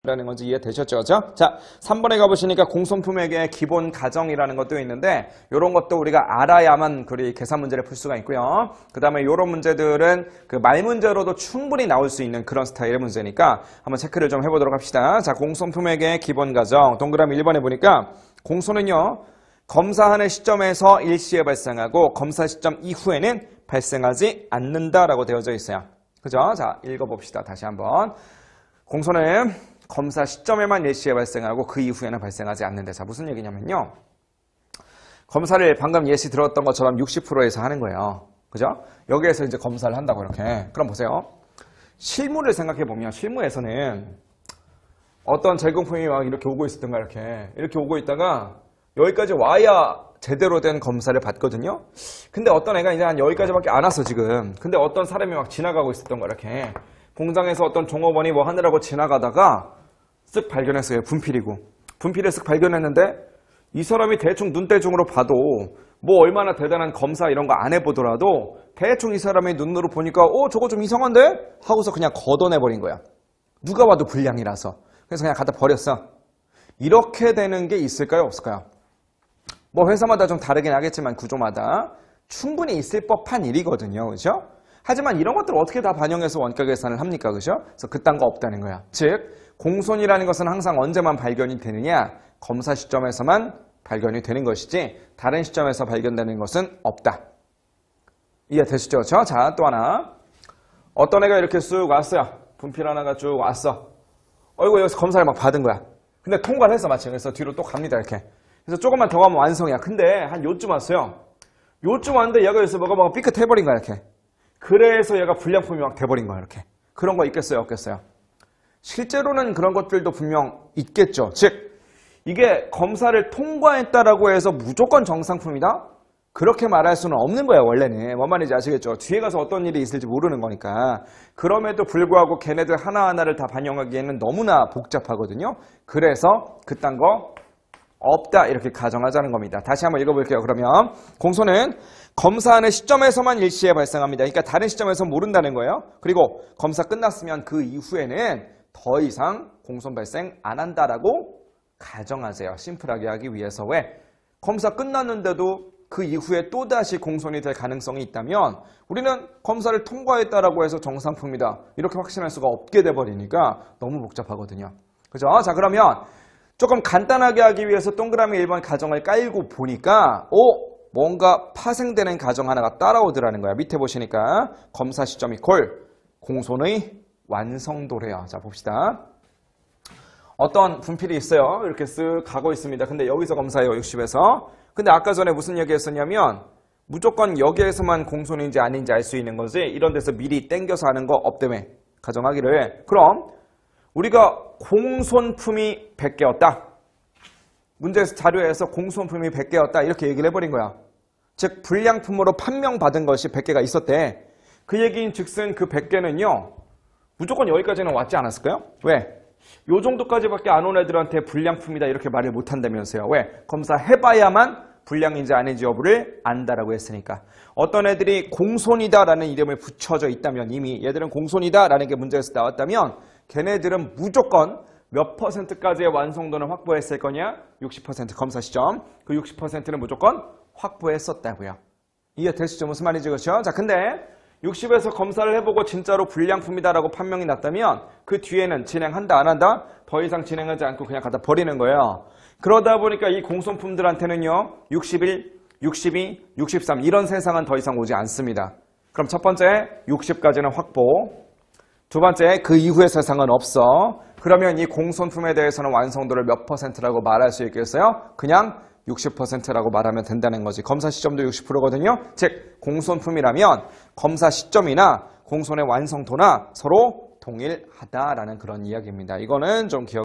라는 건지 이해되셨죠? 그죠? 자, 3번에 가보시니까 공손품에게 기본 가정이라는 것도 있는데 이런 것도 우리가 알아야만 그 계산 문제를 풀 수가 있고요. 그 다음에 이런 문제들은 그 말 문제로도 충분히 나올 수 있는 그런 스타일의 문제니까 한번 체크를 좀 해보도록 합시다. 자, 공손품에게 기본 가정 동그라미 1번에 보니까 공손은요 검사하는 시점에서 일시에 발생하고 검사 시점 이후에는 발생하지 않는다라고 되어져 있어요. 그죠? 자, 읽어봅시다. 다시 한번. 공손은 검사 시점에만 일시에 발생하고 그 이후에는 발생하지 않는데, 자 무슨 얘기냐면요 검사를 방금 예시 들었던 것처럼 60%에서 하는 거예요. 그죠? 여기에서 이제 검사를 한다고 이렇게. 그럼 보세요. 실무를 생각해 보면 실무에서는 어떤 제공품이 막 이렇게 오고 있었던가 이렇게 오고 있다가 여기까지 와야 제대로 된 검사를 받거든요. 근데 어떤 애가 이제 한 여기까지밖에 안 왔어 지금. 근데 어떤 사람이 막 지나가고 있었던 거 이렇게. 공장에서 어떤 종업원이 뭐 하느라고 지나가다가 쓱 발견했어요. 분필이고. 분필을 쓱 발견했는데 이 사람이 대충 눈대중으로 봐도 뭐 얼마나 대단한 검사 이런 거 안 해보더라도 대충 이 사람의 눈으로 보니까 저거 좀 이상한데? 하고서 그냥 걷어내버린 거야. 누가 봐도 불량이라서. 그래서 그냥 갖다 버렸어. 이렇게 되는 게 있을까요? 없을까요? 뭐 회사마다 좀 다르긴 하겠지만 구조마다 충분히 있을 법한 일이거든요. 그죠? 하지만 이런 것들을 어떻게 다 반영해서 원가 계산을 합니까? 그죠? 그래서 그딴 거 없다는 거야. 즉, 공손이라는 것은 항상 언제만 발견이 되느냐? 검사 시점에서만 발견이 되는 것이지 다른 시점에서 발견되는 것은 없다. 이해되시죠? 그렇죠? 자, 또 하나. 어떤 애가 이렇게 쑥 왔어요. 분필 하나가 쭉 왔어. 여기서 검사를 막 받은 거야. 근데 통과를 했어, 마침. 그래서 뒤로 또 갑니다, 이렇게. 그래서 조금만 더 가면 완성이야. 근데 한 요쯤 왔어요. 요쯤 왔는데 얘가 여기서 뭐가 삐끗해버린 거야, 이렇게. 그래서 얘가 불량품이 막 돼버린 거야, 이렇게. 그런 거 있겠어요, 없겠어요? 실제로는 그런 것들도 분명 있겠죠. 즉, 이게 검사를 통과했다라고 해서 무조건 정상품이다? 그렇게 말할 수는 없는 거예요, 원래는. 뭔 말인지 아시겠죠? 뒤에 가서 어떤 일이 있을지 모르는 거니까. 그럼에도 불구하고 걔네들 하나하나를 다 반영하기에는 너무나 복잡하거든요. 그래서 그딴 거 없다, 이렇게 가정하자는 겁니다. 다시 한번 읽어볼게요. 그러면 공손은 검사하는 시점에서만 일시에 발생합니다. 그러니까 다른 시점에서 모른다는 거예요. 그리고 검사 끝났으면 그 이후에는 더 이상 공손 발생 안 한다라고 가정하세요. 심플하게 하기 위해서. 왜? 검사 끝났는데도 그 이후에 또다시 공손이 될 가능성이 있다면 우리는 검사를 통과했다라고 해서 정상품이다. 이렇게 확신할 수가 없게 돼버리니까 너무 복잡하거든요. 그죠? 자, 그러면 조금 간단하게 하기 위해서 동그라미 1번 가정을 깔고 보니까 뭔가 파생되는 가정 하나가 따라오더라는 거야. 밑에 보시니까 검사 시점 이퀄 공손의 완성도래요. 자, 봅시다. 어떤 분필이 있어요. 이렇게 쓱 가고 있습니다. 근데 여기서 검사해요. 60에서. 근데 아까 전에 무슨 얘기했었냐면 무조건 여기에서만 공손인지 아닌지 알 수 있는 거지 이런 데서 미리 땡겨서 하는 거 없다며 가정하기를 해. 그럼 우리가 공손품이 100개였다. 문제에서 자료에서 공손품이 100개였다. 이렇게 얘기를 해버린 거야. 즉 불량품으로 판명받은 것이 100개가 있었대. 그 얘기인 즉슨 그 100개는요. 무조건 여기까지는 왔지 않았을까요? 왜? 요 정도까지밖에 안 온 애들한테 불량품이다 이렇게 말을 못한다면서요. 왜? 검사해봐야만 불량인지 아닌지 여부를 안다라고 했으니까. 어떤 애들이 공손이다라는 이름을 붙여져 있다면 이미 얘들은 공손이다라는 게 문제에서 나왔다면 걔네들은 무조건 몇 %까지의 완성도는 확보했을 거냐? 60% 검사 시점. 그 60%는 무조건 확보했었다고요. 이해되시죠? 무슨 말인지 그렇죠? 자, 근데 60에서 검사를 해보고 진짜로 불량품이다라고 판명이 났다면 그 뒤에는 진행한다 안 한다? 더 이상 진행하지 않고 그냥 갖다 버리는 거예요. 그러다 보니까 이 공손품들한테는요. 61, 62, 63 이런 세상은 더 이상 오지 않습니다. 그럼 첫 번째 60까지는 확보. 두 번째 그 이후의 세상은 없어. 그러면 이 공손품에 대해서는 완성도를 몇 %라고 말할 수 있겠어요? 그냥 60%라고 말하면 된다는 거지. 검사 시점도 60%거든요. 즉 공손품이라면 검사 시점이나 공손의 완성도나 서로 동일하다라는 그런 이야기입니다. 이거는 좀 기억